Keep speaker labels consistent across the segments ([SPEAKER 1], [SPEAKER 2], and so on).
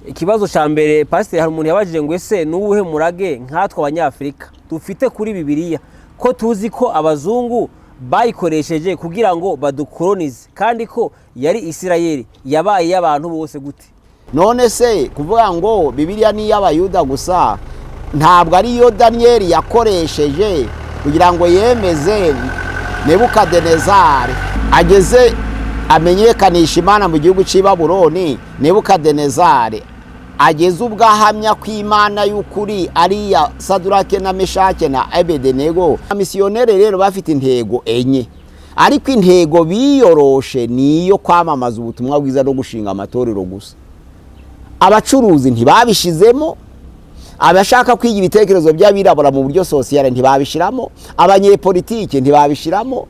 [SPEAKER 1] ikibazo cya mbere pasiteri hari umuntu yabajije ngo ese n'uwuhe murage nkatwe abanyafurika dufite kuri Bibiliya ko tuzi ko abazungu bayikoresheje kugira ngo badukolonize kandi ko yari Isirayeli yabaye y'abantu bose gute?
[SPEAKER 2] None se kuvuga ngo Bibiliya ni y'abayuda gusa, ntabwo ariyo Daniyeli yakoresheje kugira ngo yemeze Nebukadinezari ageze amenyekanisha Imana mu gihugu cy'i Babuloni. Nebukadinezari ageze ubwo ahamya ko Imana y'ukuri ari ya Sadurake na Meshake na Abedenego. Misiyoneri rero bafite intego enye, ariko intego biyoroshe niyo kwamamaza ubutumwa bwiza no gushinga amatorero gusa. Abacuruzi ntibabishizemo, abashaka kwiga ibitekerezo by'abirabura mu buryo sosiyale ntibabishiramo, abanyepolitike ntibabishiramo,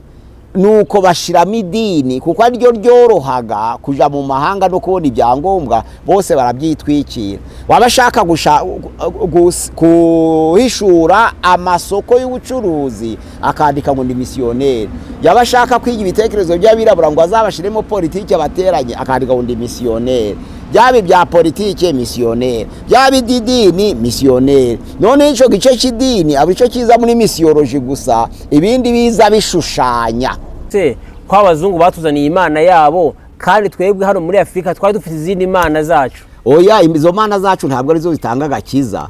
[SPEAKER 2] nuko bashiramo idini kuko aryo ryorohaga kuja mu mahanga no kubona ibyangombwa, bose barabyitwikira. Wabashaka kuhishura amasoko y'ubucuruzi akandika ngo ndi misiyoneri, yabashaka kwiga ibitekerezo by'abirabura ngo azabashiremo politike bateranye akandika ngo ndi misiyoneri. Byabi bya politike misiyoneri, byabi didini misiyoneri. None ico gice cy'idini abico kiza muri misiyoloji gusa, ibindi biza bishushanya.
[SPEAKER 1] Se kwa abazungu batuzaniye Imana yabo kandi twebwe hano muri Afrika twari dufite izindi Imana zacu.
[SPEAKER 2] Oya, izo Mana zacu ntabwo arizo zitanga gakiza.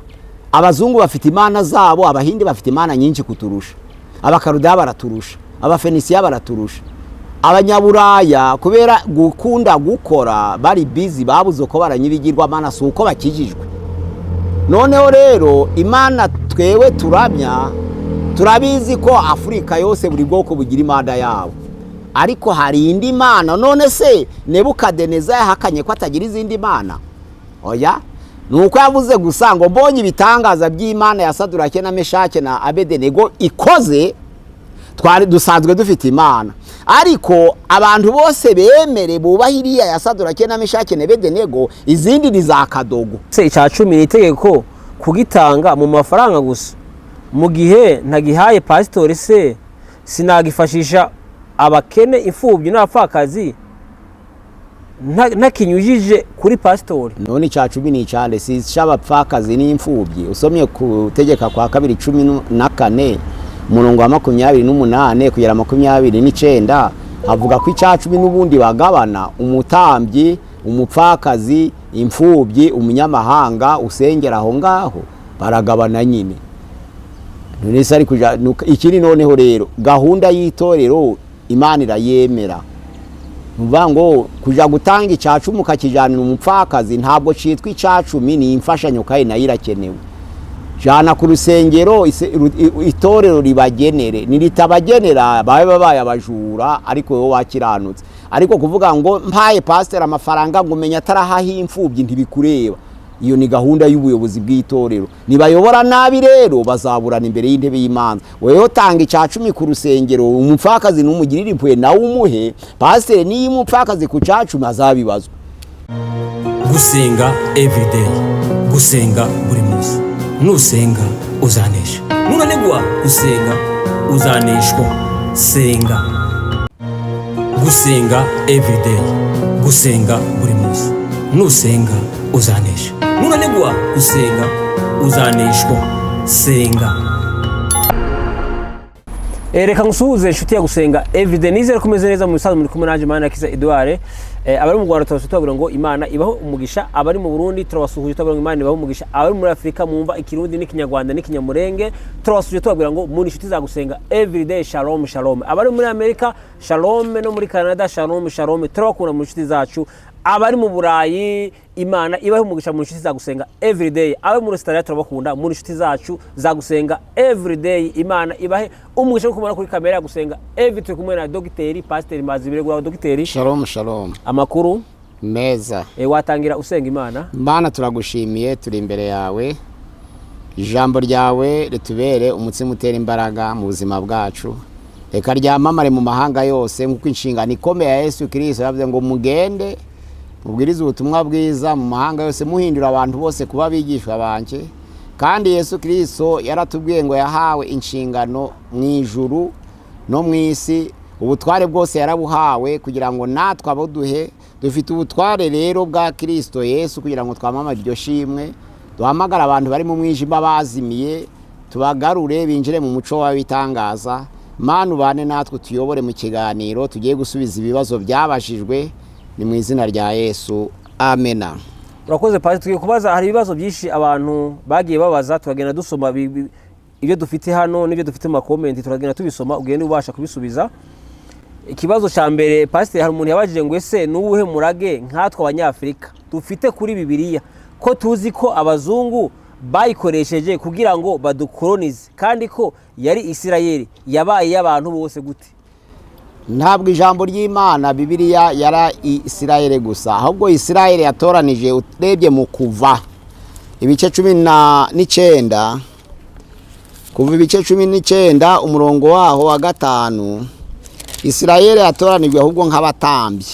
[SPEAKER 2] Abazungu bafite Imana zabo, abahindi bafite Imana nyinshi kuturusha, abakaruda baraturusha, abafenisiya baraturusha. Abanyaburaya kubera gukunda gukora bari busy babuze ko baranyibigirwa Mana suko bakijijwe. Noneho rero Imana twewe turamya turabizi ko Afrika yose buri bwoko bugira Imana yabo, ariko hari indi Mana. None se Nebukadineza yahakanye ko atagira izindi Mana? Oya, nuko yavuze gusa ngo mbonye ibitangaza by'Imana ya Sadurake na Meshake na Abedenego ikoze, twari dusanzwe dufite Imana. Ariko abantu bose bemere bubahiriya ya Sadurake na Meshake na Abedenego, izindi ni za kadogo.
[SPEAKER 1] Se icya 10 ni itegeko kugitanga mu mafaranga gusa, mu gihe ntagihaye pastori se sinagifashisha abakene, imfubyi n'abapfakazi ntakinyujije kuri pastori.
[SPEAKER 2] None icya 10 ni cyane si cy'abapfakazi n'imfubyi. Usomye kutegeka kwa 2:14 umurongo wa 28 kugera 29 havuga ko icya 10 n'ubundi bagabana umutambyi, umupfakazi, imfubyi, umunyamahanga usengera aho ngaho baragabana nyine. None se ari kuja ikiri. Noneho rero gahunda y'itorero Imana irayemera, nuvuga ngo kuja gutanga icya 10 ukakijana umupfakazi ntabwo citwa icya 10, ni imfashanyo kandi nayo irakenewe. Jana ku rusengero itorero ribagenere, niritabagenera babaye abajura ariko wowe wakiranutse. Ariko kuvuga ngo mpaye pastor amafaranga ngo menya atarahaha imfubyi ntibikureba, iyo ni gahunda y'ubuyobozi bw'itorero. Nibayobora nabi rero bazaburana imbere y'intebe y'Imanza. Wewe tanga icya 10 ku rusengero, umupfakazi n'umugirira impuhwe nawe umuhe, pastor niyo umupfakazi ku cya 10 azabibazwa.
[SPEAKER 3] Gusenga everyday, gusenga buri munsi. Nusenga uzanesha, nunanigwa gusenga uzaneshwa. Senga. Gusenga everyday, gusenga buri munsi. Nusenga uzanesha, nunanigwa gusenga uzaneshwa. Senga.
[SPEAKER 1] Reka ngusuhuze inshuti ya Gusenga everyday, nizere kumeze neza mu bisanzwe muri kumwe nanje Manirakiza Edouard. Abari mu Rwanda turabasubira ngo Imana ibaho umugisha, abari mu Burundi turabasuhuje tubabwira ngo Imana ibaho umugisha, abari muri Afrika mumva ikirundi n'ikinyarwanda n'ikinyamurenge turabasuhuje tubabwira ngo muri inshuti za Gusenga everyday shalom shalom. Abari muri Amerika shalom, no muri Canada shalom shalom, turabakunda mu inshuti zacu. Abari mu Burayi Imana ibaho umugisha mu inshuti za Gusenga everyday. Abari muri Australia turabakunda mu inshuti zacu za Gusenga everyday. Imana ibahe umugisha wo kumara kuri kamera ya Gusenga everyday. Turi kumwe na Dr. Pastor Mazibire gwa Dr.
[SPEAKER 2] Shalom shalom.
[SPEAKER 1] Amakuru
[SPEAKER 2] meza.
[SPEAKER 1] Watangira usenga Imana.
[SPEAKER 2] Mana turagushimiye, turi imbere yawe, ijambo ryawe ritubere umutsima utera imbaraga mu buzima bwacu. Reka ryamamare mu mahanga yose nk'uko inshingano ikomeye ya Yesu Kristo yavuze ngo mugende mubwirize ubutumwa bwiza mu mahanga yose muhindura abantu bose kuba bigishwa banje. Kandi Yesu Kristo yaratubwiye ngo yahawe inshingano mu ijuru no mu isi, ubutware bwose yarabuhawe kugira ngo natwe abuduhe dufite ubutware rero bwa Kristo Yesu kugira ngo twamamaze iryo shimwe, duhamagara abantu bari mu mwijima bazimiye, tubagarure binjire mu muco w'abitangaza. Mana ubane natwe tuyobore mu kiganiro tugiye gusubiza ibibazo byabashijwe, ni mu izina rya Yesu, amena.
[SPEAKER 1] Urakoze Pastor, tugiye kubaza, hari ibibazo byinshi abantu bagiye babaza, turagenda dusoma ibyo dufite hano n'ibyo dufite mu comment, turagenda tubisoma ugende ubasha kubisubiza. Ikibazo cya mbere Pastor, hari umuntu yabajije ngo ese n'ubuhe murage nkatwe abanyafrika dufite kuri Bibiliya ko tuzi ko abazungu bayikoresheje kugira ngo badukolonize kandi ko yari Isirayeli yabaye y'abantu bose gute?
[SPEAKER 2] Ntabwo ijambo ry'Imana Bibiliya yara Isirayeli gusa, ahubwo Isirayeli yatoranije. Urebye mu Kuva ibice 19, kuva ibice 19 umurongo waho wa 5, Isirayeli yatoranijwe ahubwo nk'abatambyi.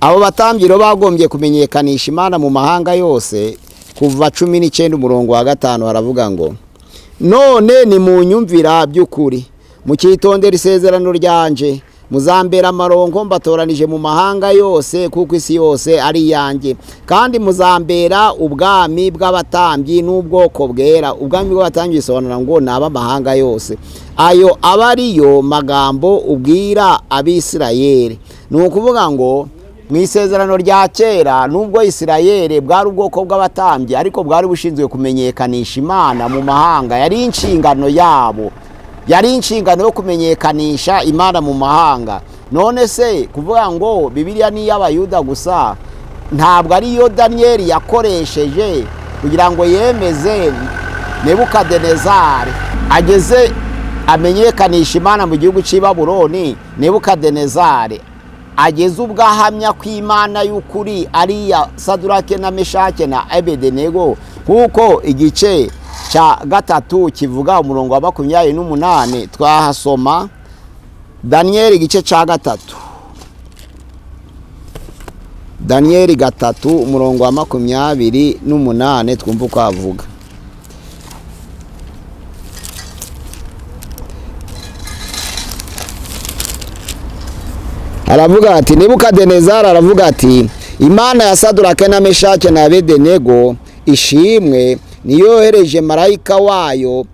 [SPEAKER 2] Abo batambyi rero bagombye kumenyekanisha Imana mu mahanga yose. Kuva 19 umurongo wa 5 haravuga ngo, none ni mu nyumvira by'ukuri, mukitondera isezerano ryanje, muzambera amaronko mbatoranije mu mahanga yose, kuko isi yose ari yanjye, kandi muzambera ubwami bw'abatambyi n'ubwoko bwera. Ubwami bw'abatambyi bisobanura ngo ni ab'amahanga yose. Ayo aba ariyo magambo ubwira Abisirayeli. Ni ukuvuga ngo mu isezerano rya kera nubwo Isirayeli bwari ubwoko bw'abatambyi, ariko bwari bushinzwe kumenyekanisha Imana mu mahanga. Yari inshingano yabo, yari inshingano yo kumenyekanisha Imana mu mahanga. None se kuvuga ngo Bibiliya ni y'Abayuda gusa, ntabwo ariyo Daniyeli yakoresheje kugira ngo yemeze Nebukadinezari ageze amenyekanisha Imana mu gihugu cy'i Babuloni. Nebukadinezari ageze ubwo ahamya ko Imana y'ukuri ari iya Sadurake na Meshake na Abedenego, kuko igice cya 3 kivuga umurongo wa 28 twahasoma. Daniyeli igice cya 3, Daniyeli 3 umurongo wa 28 twumva uko avuga. Aravuga ati, Nebukadinezari aravuga ati, Imana ya Sadurake na Meshake na Abedenego ishimwe, niyo yohereje marayika wayo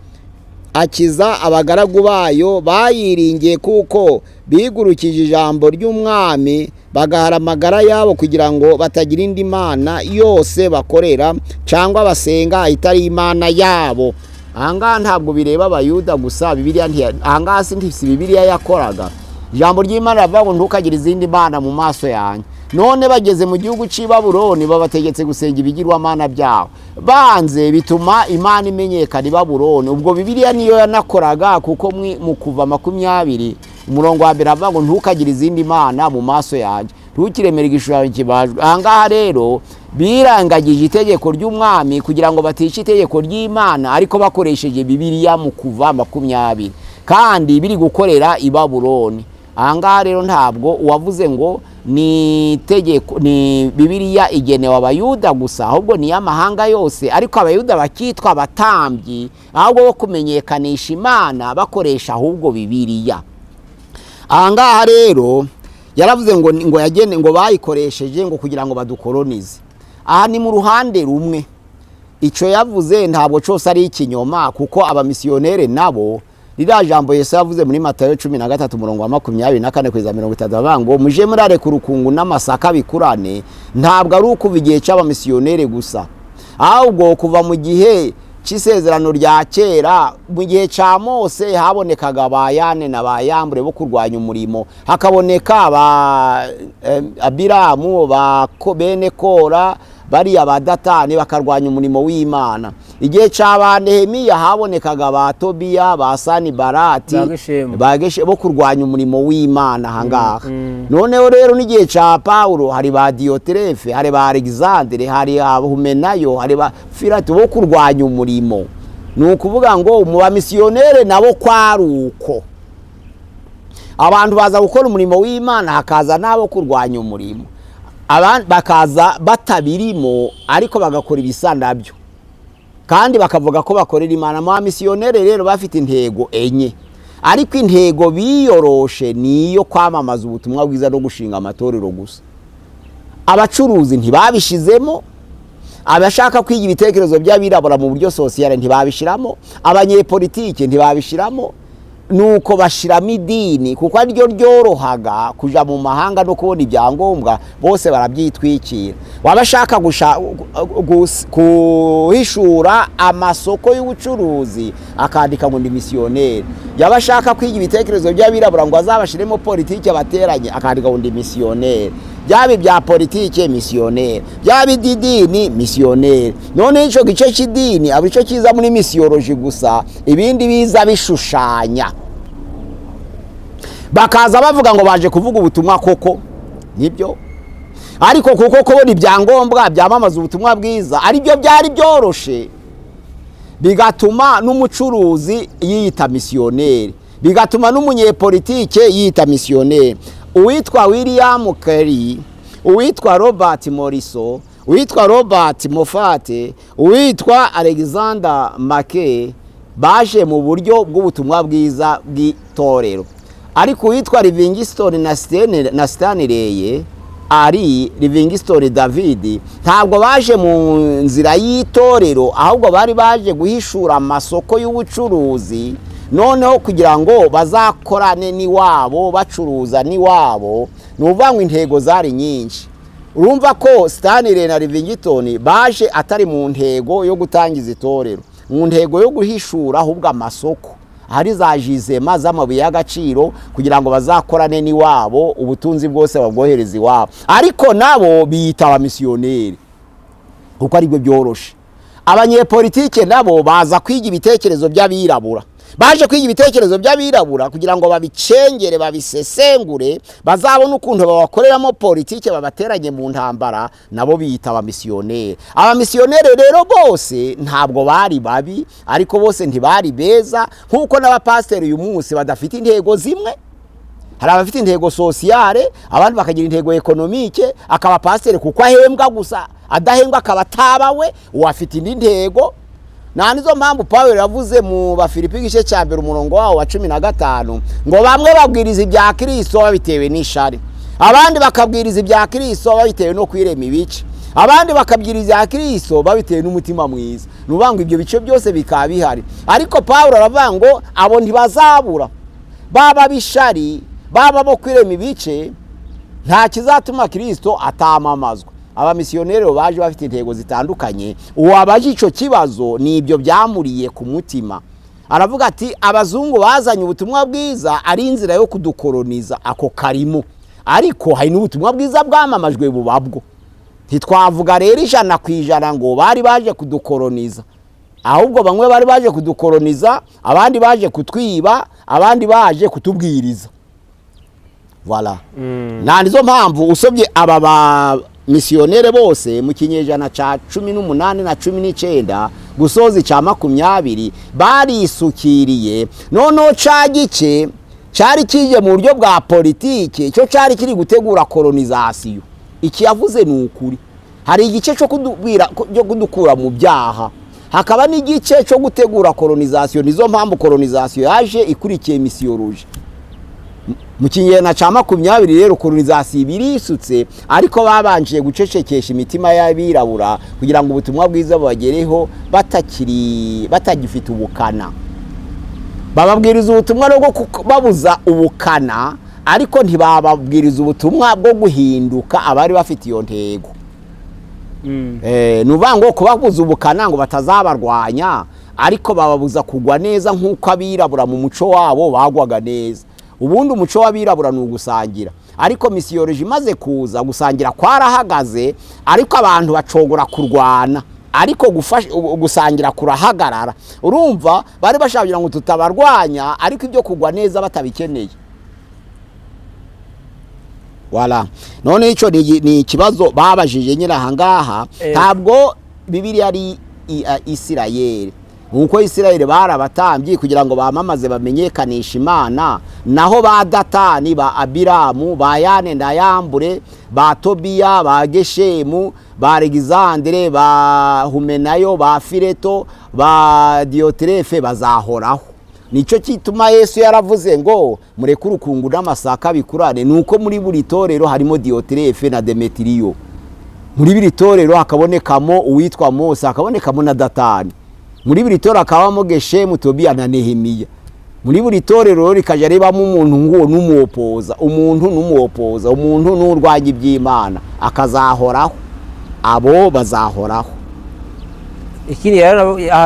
[SPEAKER 2] akiza abagaragu bayo bayiringiye, kuko bigurukije ijambo ry'umwami bagahara amagara yabo, kugira ngo batagira indi mana yose bakorera cyangwa basenga itari Imana yabo. Ahangaha ntabwo bireba Abayuda gusa. Bibiliya ahangaha si Bibiliya yakoraga. Ijambo ry'Imana ravuga ngo ntukagire izindi mana mu maso yanjye. None bageze mu gihugu cy'i Babuloni babategetse gusenga ibigirwamana byabo, banze bituma Imana imenyekana i Babuloni. Ubwo Bibiliya niyo yanakoraga, kuko mu Kuva 20 umurongo wa 1 avuga ngo ntukagire izindi mana mu maso yanjye, ntukiremere igishushanyo kibajwe. Ahangaha rero birangagije itegeko ry'umwami kugira ngo batishe itegeko ry'Imana, ariko bakoresheje Bibiliya mu Kuva 20 kandi biri gukorera i Babuloni. Ahangaha rero ntabwo uwavuze ngo ni tegeko ni Bibiliya igenewe Abayuda gusa, ahubwo ni y'amahanga yose. Ariko Abayuda bakitwa abatambyi, ahubwo bo kumenyekanisha Imana bakoresha ahubwo Bibiliya. Ahangaha rero yaravuze ngo yagene ngo bayikoresheje ngo kugira ngo badukolonize. Aha ni mu ruhande rumwe. Ico yavuze ntabwo cyose ari ikinyoma, kuko abamisiyonere nabo rira jambo Yesu yavuze muri Matayo 13 umurongo wa 24 kugeza 30 ngo muje murare ku rukungu n'amasaka bikurane. Ntabwo ari uko bigiye cy'abamisiyonere gusa, ahubwo kuva mu gihe cy'isezerano rya kera, mu gihe cya Mose habonekaga Bayane na Bayambure bo kurwanya umurimo, hakaboneka Abiramu ba bene Kora bariya badatani bakarwanya umurimo w'Imana. Igihe cya Nehemiya habonekaga ba Tobiya ba Sanibarati bageshe bo kurwanya umurimo w'Imana ahangaha. Noneho rero n'igihe cya Paulo hari ba Dioterefe, hari ba Alexandre, hari Humenayo, hari ba Filati bo kurwanya umurimo. Ni ukuvuga ngo mu bamisiyonere nabo kwaruko abantu baza gukora umurimo w'Imana, hakaza nabo kurwanya umurimo. Abantu bakaza batabirimo ariko bagakora ibisandabyo, kandi bakavuga ko bakorera Imana. Mu bamisiyonere rero bafite intego enye. ariko intego biyoroshe niyo kwamamaza ubutumwa bwiza no gushinga amatorero gusa. Abacuruzi ntibabishizemo, abashaka kwiga ibitekerezo by'abirabura mu buryo sosiyale ntibabishiramo, abanyepolitike ntibabishiramo, nuko bashiramo idini kuko ariryo ryorohaga kuja mu mahanga no kubona ibyangombwa, bose barabyitwikira. Wabashaka kuhishura amasoko y'ubucuruzi akandika ngo ndi misiyoneri, yabashaka kwiga ibitekerezo by'abirabura ngo azabashiremo politike bateranye akandika ngo ndi misiyoneri, byaba bya politike misiyoneri, byaba idini misiyoneri. None ico gice cy'idini abo ico kiza muri misiyoloji gusa, ibindi biza bishushanya. Bakaza bavuga ngo baje kuvuga ubutumwa koko nibyo, ariko kuko kubona ibyangombwa byamamaza ubutumwa bwiza ari byo byari byoroshe, bigatuma n'umucuruzi yiyita misiyoneri, bigatuma n'umunyepolitike yiyita misiyoneri. Uwitwa William Carey, uwitwa Robert Morrison, uwitwa Robert Moffat, uwitwa Alexander Mackay baje mu buryo bw'ubutumwa bwiza bw'itorero. Ariko uwitwa Livingstone na Stanley ari Livingstone David ntabwo baje mu nzira y'itorero, ahubwo bari baje guhishura amasoko y'ubucuruzi, noneho kugira ngo bazakorane niwabo, bacuruza niwabo. Nuvuga ngo intego zari nyinshi. Urumva ko Stanley na Livingstone baje atari mu ntego yo gutangiza itorero, mu ntego yo guhishura ahubwo amasoko hari za jizema z'amabuye y'agaciro kugira ngo bazakorane niwabo, ubutunzi bwose babwohereza iwabo. Ariko nabo biyita abamisiyoneri kuko ari byo byoroshe. Abanyepolitike nabo baza kwiga ibitekerezo by'abirabura, baje kwiga ibitekerezo by'abirabura kugira ngo babicengere, babisesengure, bazabona ukuntu babakoreramo politike, babateranye mu ntambara. Nabo biyita abamisiyoneri. Abamisiyoneri rero bose ntabwo bari babi, ariko bose ntibari beza, nkuko n'abapasiteri uyu munsi badafite intego zimwe. Hari abafite intego sosiyale, abandi bakagira intego ekonomike. Akaba pasiteri kuko ahembwa gusa, adahembwa akaba atabawe, uwafite indi ntego. Nizo mpamvu Pawulo yavuze mu Bafilipi igice cya 1 umurongo wa 15 ngo bamwe babwiriza ibya Kristo babitewe n'ishari, abandi bakabwiriza ibya Kristo babitewe no kwirema ibice, abandi bakabwiriza ibya Kristo babitewe n'umutima mwiza. Nuvuga ngo ibyo bice byose bikaba bihari, ariko Pawulo aravuga ngo abo ntibazabura, baba bishari baba bo kwirema ibice, nta kizatuma Kristo atamamazwa. Abamisiyoneri baje bafite intego zitandukanye. Uwabaje ico kibazo ni ibyo byamuriye ku mutima. Aravuga ati abazungu bazanye ubutumwa bwiza ari inzira yo kudukoloniza, ako karimo, ariko hari n'ubutumwa bwiza bwamamajwe bubabwo. Ntitwavuga rero 100% ngo bari baje kudukoloniza, ahubwo bamwe bari baje kudukoloniza, abandi baje kutwiba, abandi baje kutubwiriza. Voilà. Nizo mpamvu usobye aba misiyonere bose mu kinyejana ca 18 na 19 gusoza ca 20 barisukiriye. Noneho ca gice cari kije mu buryo bwa politike, cyo cari kiri gutegura kolonizasiyo. Iki yavuze ni ukuri. Hari igice cyo kudukura mu byaha, hakaba n'igice cyo gutegura kolonizasiyo. Nizo mpamvu kolonizasiyo yaje ikurikiye misiyoloji. Mu kinyejana ca 20 rero kolonizasiyo birisutse, ariko babanje gucecekesha imitima y'abirabura kugira ngo ubutumwa bwiza bubagereho batagifite ubukana. Bababwiriza ubutumwa no babuza ubukana, ariko ntibababwiriza ubutumwa bwo guhinduka abari bafite iyo ntego. Nuvuga ngo kubabuza ubukana ngo batazabarwanya, ariko bababuza kugwa neza nk'uko abirabura mu muco wabo bagwaga neza. Ubundi umuco w'abirabura ni ugusangira, ariko misiyoloji imaze kuza gusangira kwarahagaze, ariko abantu bacogora kurwana, ariko gusangira kurahagarara. Urumva bari bashabira ngo tutabarwanya, ariko ibyo kugwa neza batabikeneye. Voilà. None ico ni ikibazo babajije nyira hangaha. Ntabwo Bibiliya ari Isirayeli. Nkuko Isirayeli barabatambye kugira ngo bamamaze bamenyekanisha Imana, naho ba Datani, ba Abiramu, ba Yane Ndayambure, ba Tobiya, ba Geshemu, ba Alexandre, ba Humenayo, ba Fileto, ba Diotrefe bazahoraho. nico kituma Yesu yaravuze ngo mureke urukungu n'amasaka bikurane. Nuko muri buri torero harimo Dioterefe na Demetiriyo, muri buri torero hakabonekamo uwitwa Mose, hakabonekamo na Datani, muri buri torero hakabamo Geshemu, Tobiya na Nehemiya. Muri buri torero rikaja rebamo umuntu nguwo n'umuopoza, umuntu n'umuopoza, umuntu n'urwanya iby'Imana, akazahoraho, abo bazahoraho.
[SPEAKER 1] Ikindi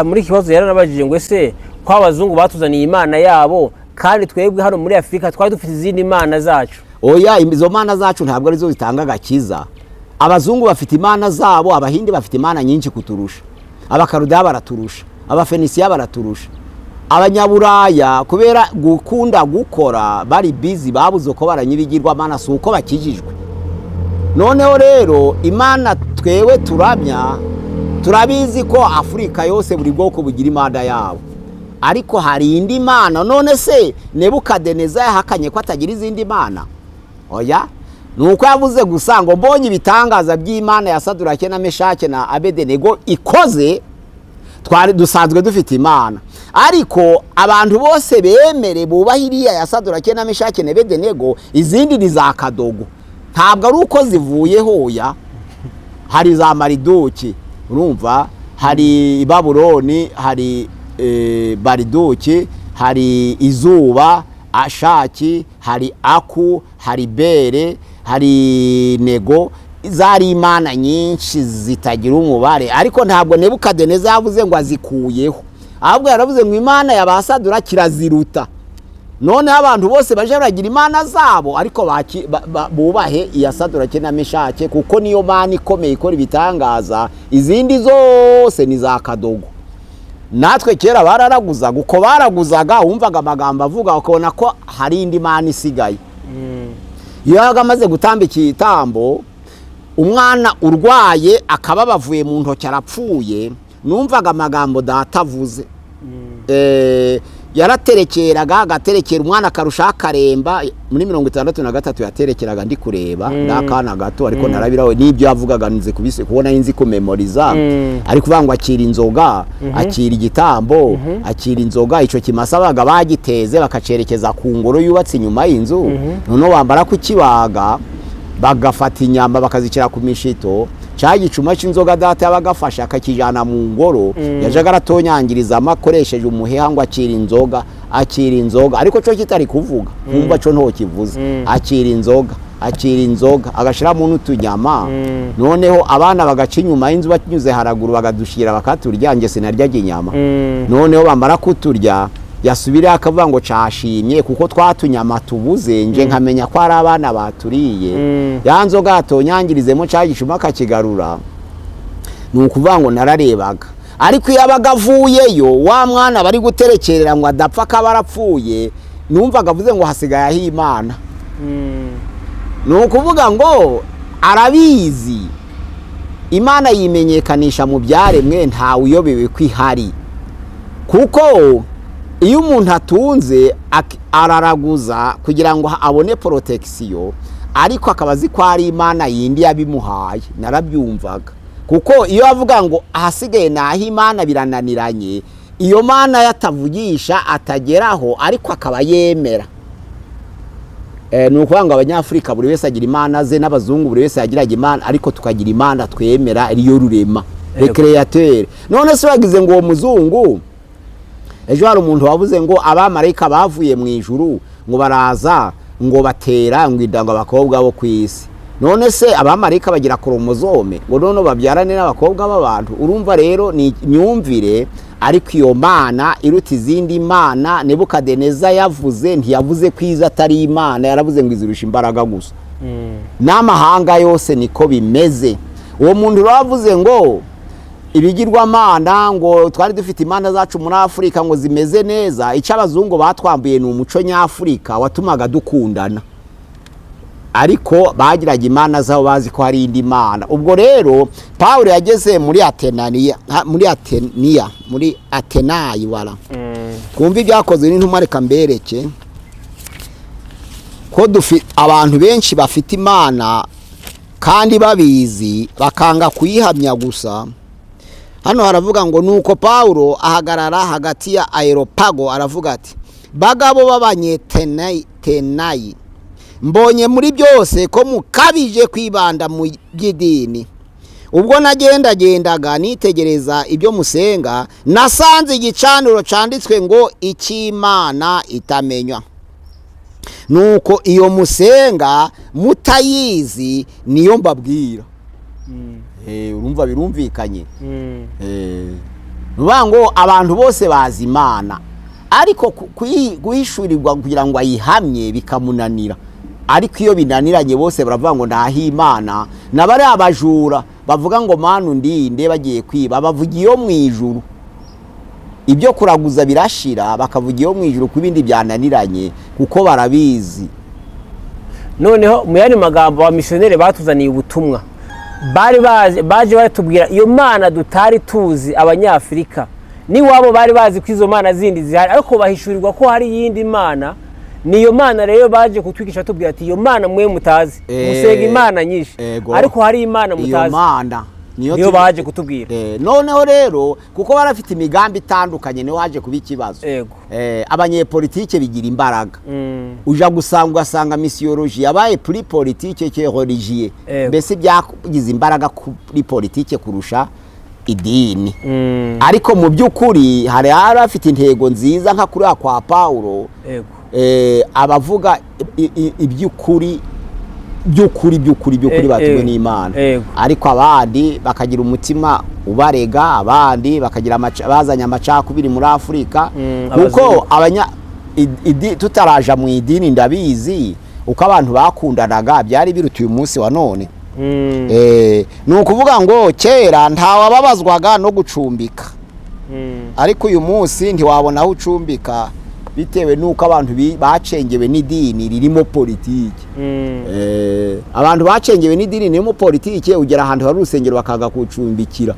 [SPEAKER 1] muri kibazo yaranabajije ngo ese ko abazungu batuzaniye imana yabo kandi twebwe hano muri Afrika twari dufite izindi imana zacu.
[SPEAKER 2] Oya, izo mana zacu ntabwo arizo zitanga gakiza. Abazungu bafite imana zabo, abahindi bafite imana nyinshi kuturusha, abakaruda baraturusha, abafenisiya baraturusha, abanyaburaya kubera gukunda gukora bari busy babuze ko baranyibigirwa mana suko bakijijwe. Noneho rero imana twewe turamya turabizi ko Afrika yose buri bwoko bugira imana yabo, ariko hari indi mana. None se Nebukadineza yahakanye ko atagira izindi mana? Oya, nuko yavuze gusa ngo mbonye ibitangaza by'Imana ya Sadurake na Meshake na Abedenego ikoze, twari dusanzwe dufite imana. Ariko abantu bose bemere bubahiriya ya Sadurake na Meshake na Abedenego, izindi ni za kadogo, ntabwo ari uko zivuye hoya. Hari za Maridoki, urumva, hari Babuloni, hari Baridoki, hari Izuba, Ashaki, hari Aku, hari Bere, hari Nego. Zari imana nyinshi zitagira umubare, ariko ntabwo Nebukadineza yavuze ngo azikuyeho, ahubwo yaravuze ngo imana ya Basadura kiraziruta. None abantu bose baje baragira imana zabo, ariko bubahe iya Sadurake na Meshake kuko niyo mana ikomeye ikora ibitangaza, izindi zose ni za kadogo. Natwe kera bararaguzaga, uko baraguzaga wumvaga amagambo avuga ukabona ko hari indi mana isigaye. Iyo yagamaze gutambika igitambo, umwana urwaye akaba bavuye mu ntoki arapfuye, numvaga amagambo data avuze. Yaraterekeraga agaterekera umwana akarusha akaremba. Muri 63 yaterekeraga ndi kureba ndakana gato, ariko narabirawe n'ibyo yavugaga nze kubise kubona inzi ku memoriza. Ariko kuvangwa akira inzoga, akira igitambo, akira inzoga, ico kimasabaga bagiteze bakacerekeza ku ngoro yubatse inyuma y'inzu. None bambara ku kibaga bagafata inyamba bakazikira ku mishito, cya gicuma cy'inzoga data yabagafasha akakijana mu ngoro. Yajaga aratonyangiriza amakoresheje umuheha ngo akira inzoga, akira inzoga, ariko cyo kitari kuvuga nkumva cyo nto kivuze. Akira inzoga, akira inzoga, agashira mu n'utunyama. Noneho abana bagaca inyuma y'inzu bakinyuze haraguru bagadushira bakaturya, nge sinaryaga inyama. Noneho bambara kuturya yasubira akavuga ngo cashimye kuko twatunyama tubuze, nje nkamenya ko ari abana baturiye. Yanzoga atonyangirizemo cagicuma akakigarura, nukuvuga ngo nararebaga. Ariko yabaga avuyeyo wa mwana bari guterekerera ngo adapfa kabarapfuye, numvaga avuze ngo hasigaye aho Imana. Nukuvuga ngo arabizi Imana yimenyekanisha mu byaremwe, nta uyobewe kwihari. Kuko iyo umuntu atunze araraguza kugira ngo abone protection, ariko akabazi ko ari Imana yindi yabimuhaye. Narabyumvaga kuko iyo avuga ngo ahasigaye naho Imana birananiranye, iyo Mana yatavugisha atageraho, ariko akaba yemera. Nuko ngo abanyafrika buri wese agira imana ze, n'abazungu buri wese yagiraga imana, ariko tukagira imana twemera ariyo rurema, le créateur. None se bagize ngo uwo muzungu, ejo hari umuntu wavuze ngo abamarayika bavuye mu ijuru ngo baraza ngo batera ngo idanga abakobwa bo kwisi. None se abamarayika bagira kromozome ngo none babyarane n'abakobwa b'abantu? Urumva rero ni nyumvire. Ariko iyo mana iruta izindi mana Nebukadineza yavuze, ntiyavuze kwiza atari imana, yaravuze ngo izirusha imbaraga gusa. N'amahanga yose niko bimeze. Uwo muntu wavuze ngo ibigirwa mana ngo twari dufite imana zacu muri Afrika ngo zimeze neza, icyo abazungu batwambuye ni umuco nyafrika watumaga dukundana, ariko bagiraga imana zabo bazi ko hari indi mana. Ubwo rero Paulo yageze muri Atenayi wala kumva ibyakozwe n'intumwa. Reka mbereke ko abantu benshi bafite imana kandi babizi bakanga kuyihamya gusa. hano haravuga ngo nuko Paulo ahagarara hagati ya Areopago aravuga ati bagabo b'abanyetenayi mbonye muri byose ko mukabije kwibanda mu by'idini. Ubwo nagendagendaga nitegereza ibyo musenga nasanze igicaniro canditswe ngo icy'Imana itamenywa. Nuko iyo musenga mutayizi niyo mbabwira. Urumva birumvikanye. Nuvuga ngo abantu bose bazi Imana ariko guhishurirwa kugira ngo ayihamye bikamunanira. Ariko iyo binaniranye bose baravuga ngo ndahi Imana, nabari abajura bavuga ngo manu ndinde bagiye kwiba bavugiye mu ijuru. Ibyo kuraguza birashira bakavugiye mu ijuru kubindi byananiranye kuko barabizi.
[SPEAKER 1] Noneho mu yandi magambo wa missionnaire batuzaniye ubutumwa baje baratubwira iyo Mana dutari tuzi abanyafrika ni wabo bari bazi ko izo mana zindi zihari ariko bahishurirwa ko hari yindi Mana. Niyo Mana rero baje kutwigisha tubwira ati iyo Mana mwe mutazi musenga Imana nyinshi ariko hari Imana mutazi.
[SPEAKER 2] Iyo Mana
[SPEAKER 1] niyo baje kutubwira.
[SPEAKER 2] Noneho rero kuko barafite imigambi itandukanye niho haje kuba ikibazo. Abanyepolitike bigira imbaraga. Uja gusanga misiyoloji yabaye kuri politike ke religieux. Mbese byagize imbaraga kuri politike kurusha idini. Ariko mu by'ukuri hari afite intego nziza nka kuri kwa Paulo. Abavuga iby'ukuri batumwe n'Imana. Ariko abandi bakagira umutima ubarega, abandi bakagira bazanya amacakubiri muri Afrika kuko tutaraja mu idini ndabizi uko abantu bakundanaga byari birutuye umunsi wa none. Nukuvuga ngo kera ntawababazwaga no gucumbika, ariko uyu munsi ntiwabona aho ucumbika bitewe nuko abantu bacengewe n'idini ririmo politike. Abantu bacengewe n'idini ririmo politike ugera ahantu hari urusengero bakaga kucumbikira.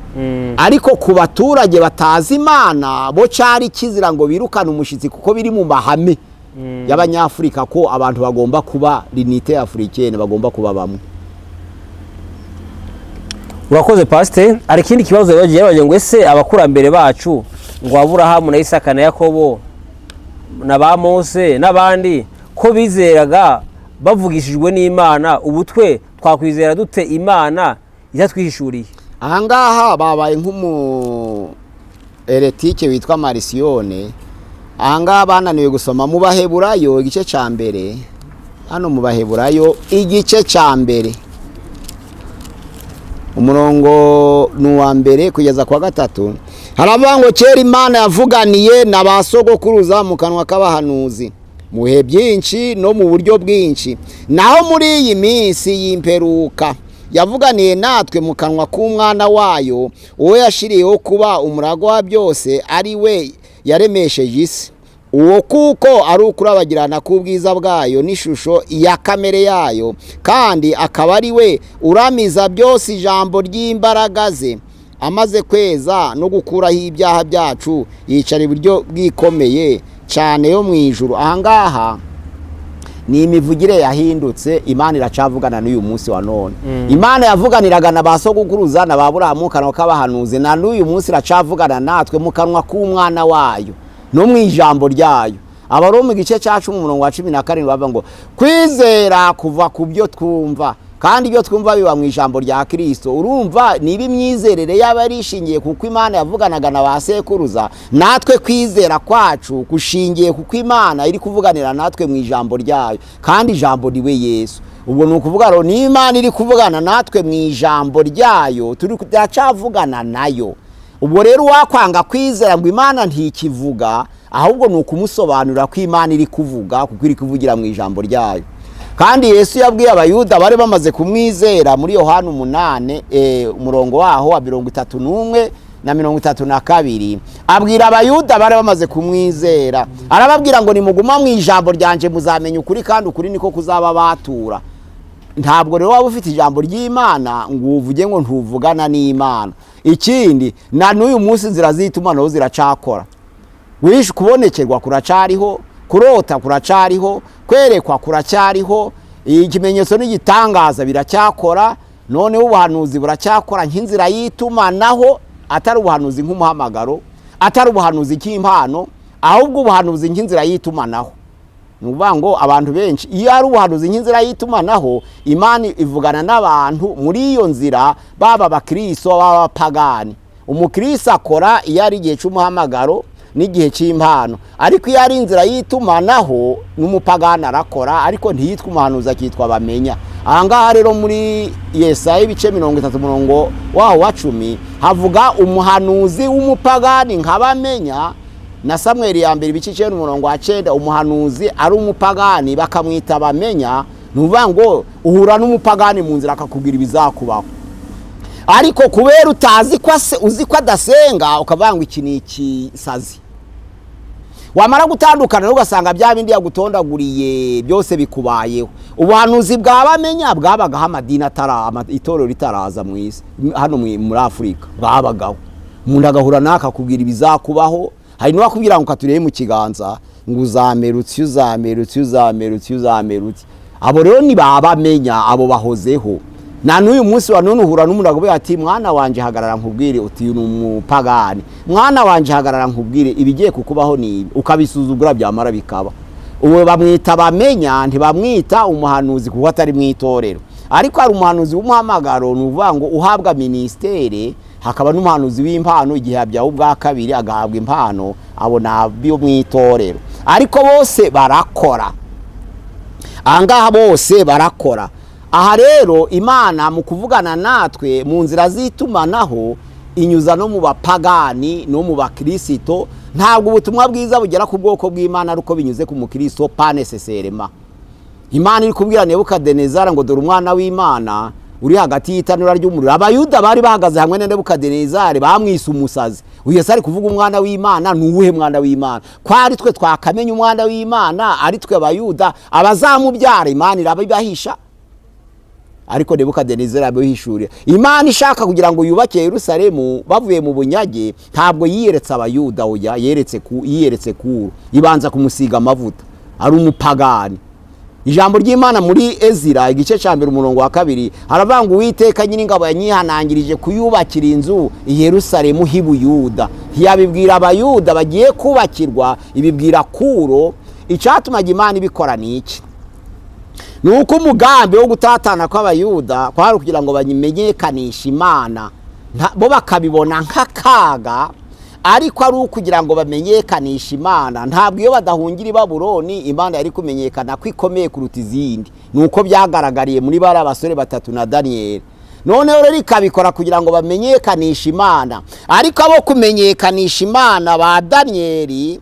[SPEAKER 2] Ariko ku baturage batazi Imana bo cari kizira ngo birukana umushitsi kuko biri mu mahame y'Abanyafrika ko abantu bagomba kuba l'unité africaine, bagomba kuba bamwe.
[SPEAKER 1] Urakoze Pastor. Ari kindi kibazo yabaje ngo ese abakurambere bacu ngo Aburahamu na Isaka na Yakobo na ba Mose n'abandi ko bizeraga bavugishijwe n'Imana, ubutwe twakwizera dute Imana itatwihishuriye?
[SPEAKER 2] Ahangaha babaye nk'umu heretike witwa Marcione. Ahangaha bananiwe gusoma mu Baheburayo igice ca mbere. Hano mu Baheburayo igice ca mbere umurongo nuwa mbere kugeza kwa gatatu haravuga ngo kera Imana yavuganiye n'abasogokuruza mu kanwa k'abahanuzi mu bihe byinshi no mu buryo bwinshi, naho muri iyi minsi y'imperuka yavuganiye natwe mu kanwa k'umwana wayo uwo yashiriyeho kuba umurago wa byose ari we yaremesheje isi. Uwo kuko ari ukurabagirana k'ubwiza bwayo n'ishusho ya kamere yayo, kandi akaba ari we uramiza byose ijambo ry'imbaraga ze, amaze kweza no gukuraho ibyaha byacu yicara iburyo bwikomeye cyane yo mu ijuru. Ahangaha ni imivugire yahindutse. Imana iracavugana n'uyu munsi wa none. Imana yavuganiraga na basogokuruza na Aburahamu mu kanwa k'abahanuzi, na n'uyu munsi iracavugana natwe mu kanwa k'umwana wayo no mu ijambo ryayo. Abaroma igice cya 10 umurongo wa 17 bavuga ngo kwizera kuva ku byo twumva, kandi ibyo twumva biba mu ijambo rya Kristo. Urumva niba imyizerere yaba rishingiye kuko Imana yavuganaga na basekuruza, natwe kwizera kwacu kushingiye kuko Imana iri kuvuganira natwe mu ijambo ryayo, kandi ijambo riwe Yesu. Ubwo ni ukuvuga ngo ni Imana iri kuvugana natwe mu ijambo ryayo, turi kudacavugana nayo. Ubwo rero wakwanga kwizera ngo Imana ntikivuga, ahubwo ni ukumusobanurira ko Imana iri kuvuga kuko iri kuvugira mu ijambo ryayo. Kandi Yesu yabwiye abayuda bari bamaze kumwizera muri Yohana 8 umurongo waho wa 31 na 32 abwira abayuda bari bamaze kumwizera, arababwira ngo nimuguma mu ijambo ryanje muzamenya ukuri, kandi ukuri niko kuzaba batura. Ntabwo rero waba ufite ijambo ry'Imana ngo uvuge ngo ntuvugana n'Imana. Ikindi na n'uyu munsi nzira zitumanaho ziracakora. Wishe kubonekerwa kuracariho, kurota kuracariho, kwerekwa kuracariho, ikimenyetso n'igitangaza biracyakora, none ubuhanuzi buracyakora nk'inzira yitumanaho atari ubuhanuzi nk'umuhamagaro, atari ubuhanuzi nk'impano, ahubwo ubuhanuzi nk'inzira y'itumanaho. Ni ukuvuga ngo abantu benshi iyo ari ubuhanuzi nk'inzira y'itumanaho, Imana ivugana n'abantu muri iyo nzira, baba abakristo baba abapagani. Umukristo akora iyo ari igihe cy'umuhamagaro n'igihe cy'impano, ariko iyo ari inzira y'itumanaho n'umupagani arakora, ariko ntiyitwa umuhanuzi, akitwa bamenya. Ahangaha rero muri Yesaya ibice 30 umurongo waho wa 10 havuga umuhanuzi w'umupagani nk'abamenya, na Samuel ya mbere ibice 9 umurongo wa 9 umuhanuzi ari umupagani bakamwita bamenya. Nuvuga ngo uhura n'umupagani mu nzira akakubwira ibizakubaho, ariko kubera utazi ko uzi ko adasenga ukavuga ngo iki ni ikisazi. Wamara gutandukana ugasanga bya bindi yagutondaguriye byose bikubayeho. Ubuhanuzi bw'abamenya bwabagaho amadini itorero ritaraza mu isi, hano muri Afurika bwabagaho. Umuntu agahura nakakubwira ibizakubaho, hari n'uwakubwira ngo katureye mu kiganza ngo uzamerutse uzamerutse uzamerutse uzamerutse. Abo rero ni babamenya, abo bahozeho. Na n'uyu munsi wa none uhura n'umuntu agobe ati mwana wanje hagarara nkubwire, uti uyu umupagani, mwana wanje hagarara nkubwire ibigiye kukubaho ni ukabisuzugura byamara bikaba. Uwe bamwita bamenya, ntibamwita umuhanuzi kuko atari mwitorero. Ariko ari umuhanuzi w'umuhamagaro, nuvuga ngo uhabwa ministere, hakaba n'umuhanuzi w'impano igihe yabyaho ubwa kabiri agahabwa impano, abo nabyo mwitorero. Ariko bose barakora, ahangaha bose barakora. Aha rero Imana mu kuvugana natwe mu nzira z'itumanaho inyuza no mu bapagani no mu bakristo. Ntabwo ubutumwa bwiza bugera ku bwoko bw'Imana ariko binyuze ku mukristo pas nécessairement. Imana iri kubwira Nebukadinezari ngo dore umwana w'Imana uri hagati y'itanura ry'umuriro. Abayuda bari bahagaze hamwe na Nebukadinezari bamwise umusazi. Uyu Yesu ari kuvuga umwana w'Imana, nuwuhe mwana w'Imana? Kwari twe twakamenya umwana w'Imana, ari twe Abayuda abazamubyara Imana irabibahisha. Ariko Nebukadinezari abihishuriye. Imana ishaka kugira ngo yubake Yerusalemu bavuye mu bunyage, ntabwo yiyeretse Abayuda, oya yiyeretse kuru, ibanza kumusiga amavuta. Ari umupagani. Ijambo ry'Imana muri Ezira igice cya 1 umurongo wa 2 haravuga ngo Uwiteka nyir'ingabo yanyihanangirije kuyubakira inzu i Yerusalemu h'Ubuyuda. Ntiyabibwira Abayuda bagiye kubakirwa, ibibwira Kuro. Icyatuma Imana ibikora niki? Nuko umugambi wo gutatana kw'Abayuda kwari kugira ngo bamenyekanishe Imana, bo bakabibona nk'akaga, ariko ari ukugira ngo bamenyekanishe Imana. Ntabwo iyo badahungira i Babuloni Imana yari kumenyekana ko ikomeye kuruta izindi. Nuko byagaragariye muri bara abasore 3 na Daniel. Noneho rero ikabikora kugira ngo bamenyekanishe Imana, ariko abo kumenyekanisha Imana ba Daniel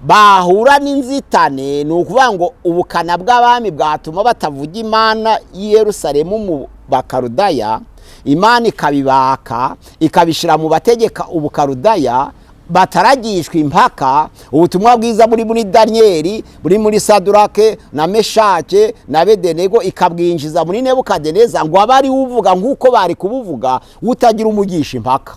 [SPEAKER 2] bahura n'inzitane. Ni ukuvuga ngo ubukana bw'abami bwatuma batavuga Imana i Yerusalemu mu Bakarudaya. Imana ikabibaka ikabishira mu bategeka ubukarudaya, bataragishwa impaka. Ubutumwa bwiza buri muri Daniel, buri muri Sadurake na Meshake na Abedenego, ikabwinjiza muri Nebukadinezari ngo abari uvuga nk'uko bari kubuvuga utagira umugisha impaka.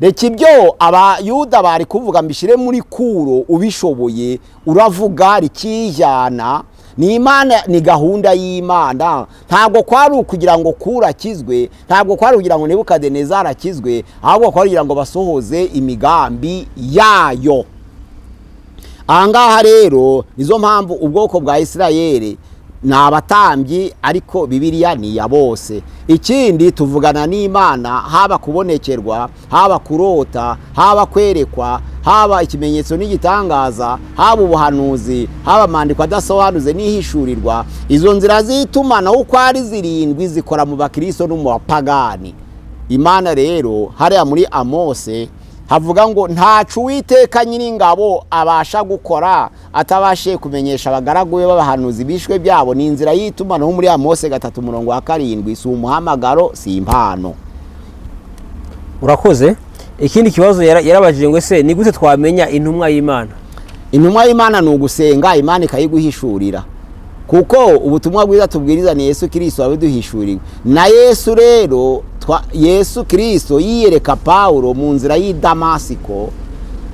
[SPEAKER 2] Reka ibyo Abayuda bari kuvuga mbishire muri Kuro, ubishoboye uravuga rikijana. Ni Imana, ni gahunda y'Imana. Ntabwo kwari ukugira ngo Kuro akizwe, ntabwo kwari kugira ngo Nebukadinezari akizwe, ahubwo kwari kugira ngo basohoze imigambi yayo. Ahangaha rero nizo mpamvu ubwoko bwa Isirayeli ni abatambyi, ariko Bibiliya ni ya bose. Ikindi tuvugana n'Imana, haba kubonekerwa, haba kurota, haba kwerekwa, haba ikimenyetso n'igitangaza, haba ubuhanuzi, haba amandiko adasobanuze n'ihishurirwa. Izo nzira z'itumanaho uko ari 7 zikora mu bakristo no mu bapagani. Imana rero hariya muri Amose havuga ngo ntacu Uwiteka nyir'ingabo abasha gukora atabashe kumenyesha abagaragu be b'abahanuzi bishwe byabo. Ni inzira y'itumanaho muri Amose 3 umurongo wa 7. Si umuhamagaro, si impano.
[SPEAKER 1] Urakoze. Ikindi kibazo yarabajije ngo ese ni gute twamenya intumwa y'Imana?
[SPEAKER 2] Intumwa y'Imana ni ugusenga, Imana ikayiguhishurira. Kuko ubutumwa bwiza tubwiriza ni Yesu Kristo wabiduhishuriwe. Na Yesu rero Yesu Kristo yiyereka Paulo mu nzira y'i Damasiko,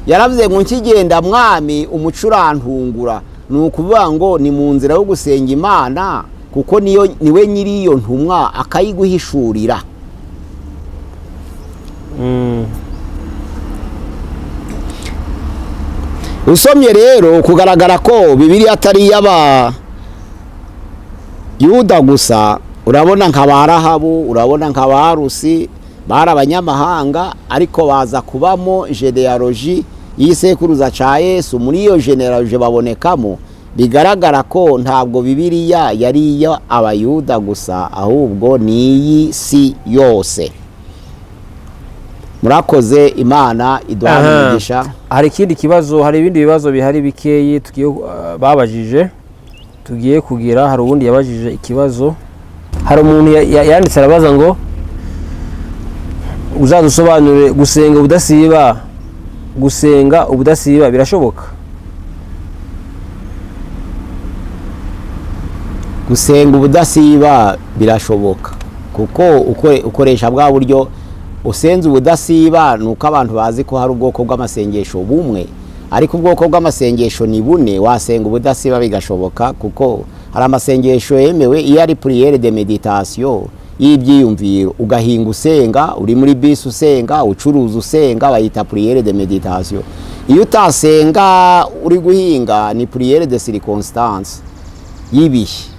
[SPEAKER 2] yaravuze ngo nkigenda mwami umucurantungura. Ni ukuvuga ngo ni mu nzira yo gusenga Imana, kuko niwe nyiri iyo ntumwa akayiguhishurira. usomye rero kugaragara ko Bibiliya atari iy'aba Yuda gusa, urabona nka Barahabu, urabona nka Barusi, bari abanyamahanga ariko baza kubamo genealogy y'isekuruza ca Yesu. Muri iyo genealogy babonekamo, bigaragara ko ntabwo Bibiliya yari iyo abayuda gusa, ahubwo ni si yose. Murakoze, Imana iduha umugisha.
[SPEAKER 1] Hari ikindi kibazo, hari ibindi bibazo bihari bikeyi tugiye babajije, tugiye kugira. Hari ubundi yabajije ikibazo, hari umuntu yanditse arabaza ngo uzadusobanurire gusenga ubudasiba birashoboka?
[SPEAKER 2] Gusenga ubudasiba birashoboka, kuko ukoresha bwa buryo usenze ubudasiba. Nuko abantu bazi ko hari ubwoko bw'amasengesho bumwe, ariko ubwoko bw'amasengesho ni bune. Wasenga ubudasiba bigashoboka, kuko hari amasengesho yemewe iyo ari prière de méditation y'ibyiyumviro, ugahinga usenga, uri muri bisi usenga, ucuruza usenga, bayita prière de méditation. Iyo utasenga uri guhinga ni prière de circonstance y'ibihe.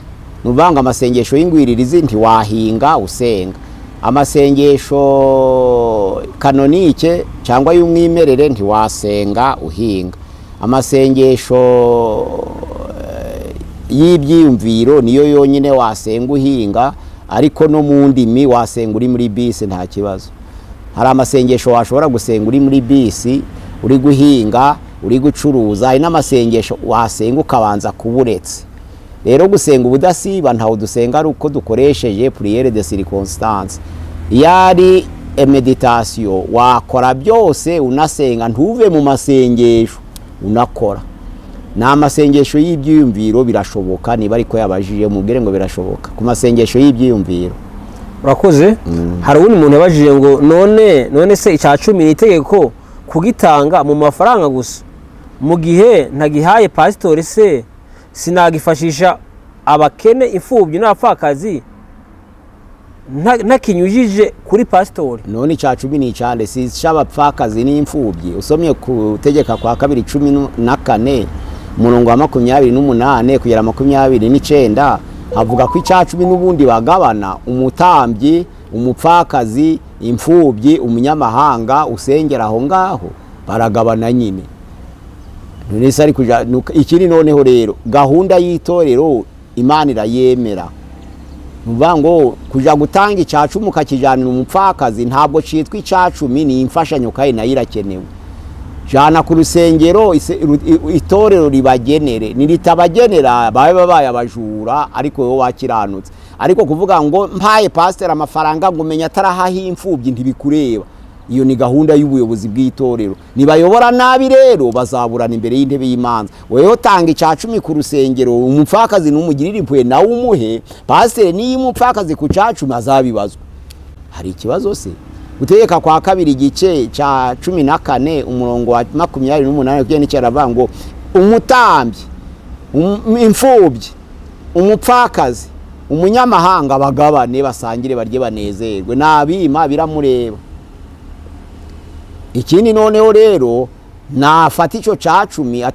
[SPEAKER 2] Nuvanga amasengesho y'ingwiririzi ntiwahinga usenga. Amasengesho kanonike cyangwa y'umwimerere ntiwasenga uhinga. Amasengesho y'ibyiyumviro niyo yonyine wasenga uhinga, ariko no mu ndimi wasenga uri muri bisi nta kibazo. Hari amasengesho washobora gusenga uri muri bisi, uri guhinga, uri gucuruza. Hari n'amasengesho wasenga ukabanza kuburetse. Rero gusenga ubudasiba ntaho dusenga ari uko dukoresheje prière de circonstance. Yari meditation wakora byose unasenga, ntuve mu masengesho unakora. Na masengesho y'ibyiyumviro birashoboka, niba ariko yabajije mubwire ngo birashoboka ku masengesho y'ibyiyumviro.
[SPEAKER 1] Urakoze. Hari undi muntu yabajije ngo none se icya 10 ni itegeko kugitanga mu mafaranga gusa, mu gihe ntagihaye pastor se sinagifashisha abakene, imfubyi n'abapfakazi ntakinyujije kuri pastor?
[SPEAKER 2] None icya 10 ni cyane, si cy'abapfakazi n'imfubyi. Usomye ku Tegeka kwa 2:14 umurongo wa 28 kugera 29 havuga ko icya 10 n'ubundi bagabana: umutambyi, umupfakazi, imfubyi, umunyamahanga usengera aho ngaho, baragabana nyine. Nese ari kuja ikindi. Noneho rero gahunda y'itorero Imana irayemera, nuvuga ngo kuja gutanga icya 10 ukakijana umupfakazi ntabwo citwa icya 10, ni imfashanyo kandi nayo irakenewe. Jana ku rusengero, itorero ribagenere. Niritabagenera babaye abajura, ariko wowe wakiranutse. Ariko kuvuga ngo mpaye pastor amafaranga ngo menya atarahaha imfubyi ntibikureba. Iyo ni gahunda y'ubuyobozi bw'itorero. Nibayobora nabi rero bazaburana imbere y'intebe y'imanza. Wewe tanga icya 10 ku rusengero, umupfakazi n'umugirira impuhwe nawe umuhe. Pastor niyo umupfakazi ku cya 10 azabibazwa. Hari ikibazo se? Gutegeka kwa 2 igice cya 14 umurongo wa 28 kugenda cyaravuga ngo umutambyi, imfubyi, umupfakazi, umunyamahanga bagabane, basangire barye banezerwe. Nabima biramureba. Ikindi noneho rero nafata icyo cya 10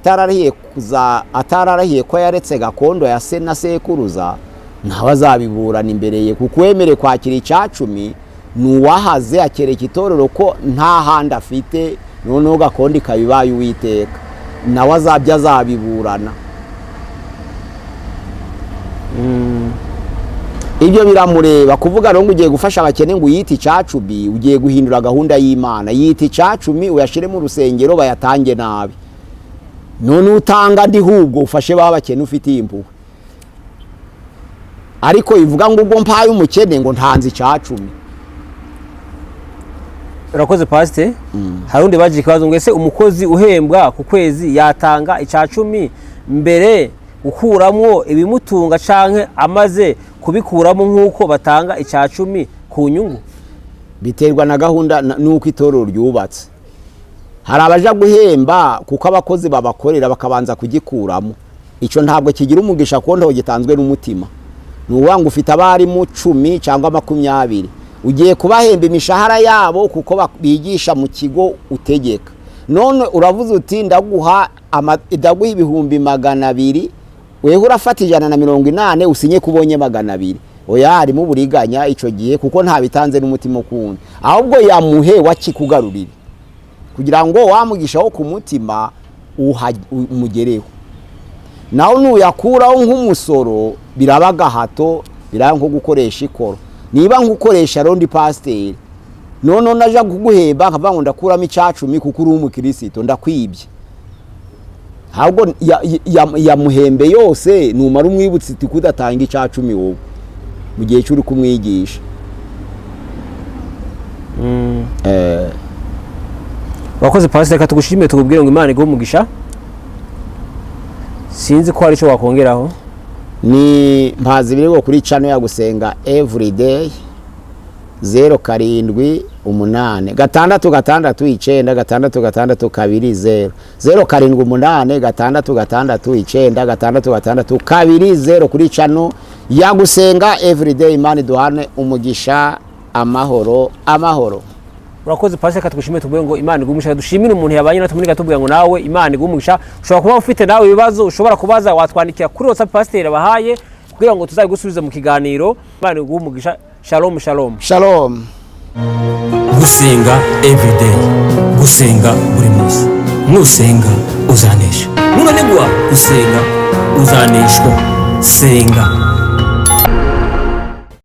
[SPEAKER 2] atararahiye ko yaretse gakondo ya se na sekuruza, nawe azabiburana imbere ye, kuko wemere kwakira icya 10 nuwahaze akereka itorero ko nta handi afite, noneho gakondo ikabibaye Uwiteka, nawe azabiburana. Ibyo biramureba. Kuvuga ngo ugiye gufasha abakene ngo uyite icya 10, ugiye guhindura gahunda y'Imana. Yite icya 10 uyashire mu rusengero bayatange nabi, none utanga ndihubwo ufashe babakene ufite impuhwe. Ariko ivuga ngo ubwo mpaye umukene ngo ntanze icya 10.
[SPEAKER 1] Urakoze pastor. Hari undi baje ikibazo ngo ese umukozi uhembwa ku kwezi yatanga icya 10 mbere gukuramo ibimutunga canke amaze kubikuramo nk'uko batanga icya 10 ku nyungu?
[SPEAKER 2] Biterwa na gahunda nuko itorero ryubatse. Hari abaja guhemba kuko abakozi babakorera bakabanza kugikuramo. Icyo ntabwo kigira umugisha ko ntaho gitanzwe n'umutima. Nuwanga ufite abari mu 10 cyangwa 20, ugiye kubahemba imishahara yabo kuko bigisha mu kigo utegeka. none uravuze uti ndaguha ibihumbi 200 weho urafata 180 usinye kubonye 200 oya harimo uburiganya ico gihe kuko nta bitanze n'umutima ukundi ahubwo yamuhe wakikugarurire kugira ngo wamugisha wo ku mutima umugereho naho nuyakuraho nk'umusoro birabaga hato biranko gukoresha ikoro niba nkukoresha rondi pasteur none naja kuguhemba nkava ngo ndakuramo 10 kuko uri umukristo ndakwibye ahubwo ya muhembe yose numara umwibutsi tikudatanga 10 wowe mu gihe cyuri kumwigisha
[SPEAKER 1] wakoze pastor reka tugushimire tugubwire ngo Imana iguhe umugisha sinzi ko hari icyo wakongeraho
[SPEAKER 2] ni mpazi birego kuri channel ya gusenga everyday 078 669 078 kuri channel ya gusenga everyday. Imana duhane umugisha amahoro.
[SPEAKER 1] urakoze pastor reka tugushimire tugubwire ngo Imana iguhe umugisha dushimire umuntu yabanye natwe muri gatubwira ngo nawe Imana iguhe umugisha ushobora kuba ufite nawe ibibazo ushobora kubaza watwandikira kuri WhatsApp pastor bahaye kugira ngo tuzabigusubize mu kiganiro. Imana iguhe umugisha. Shalom.
[SPEAKER 3] Gusenga everyday, gusenga buri munsi. Nusenga uzanesha. Nunanigwa gusenga uzaneshwa. Senga.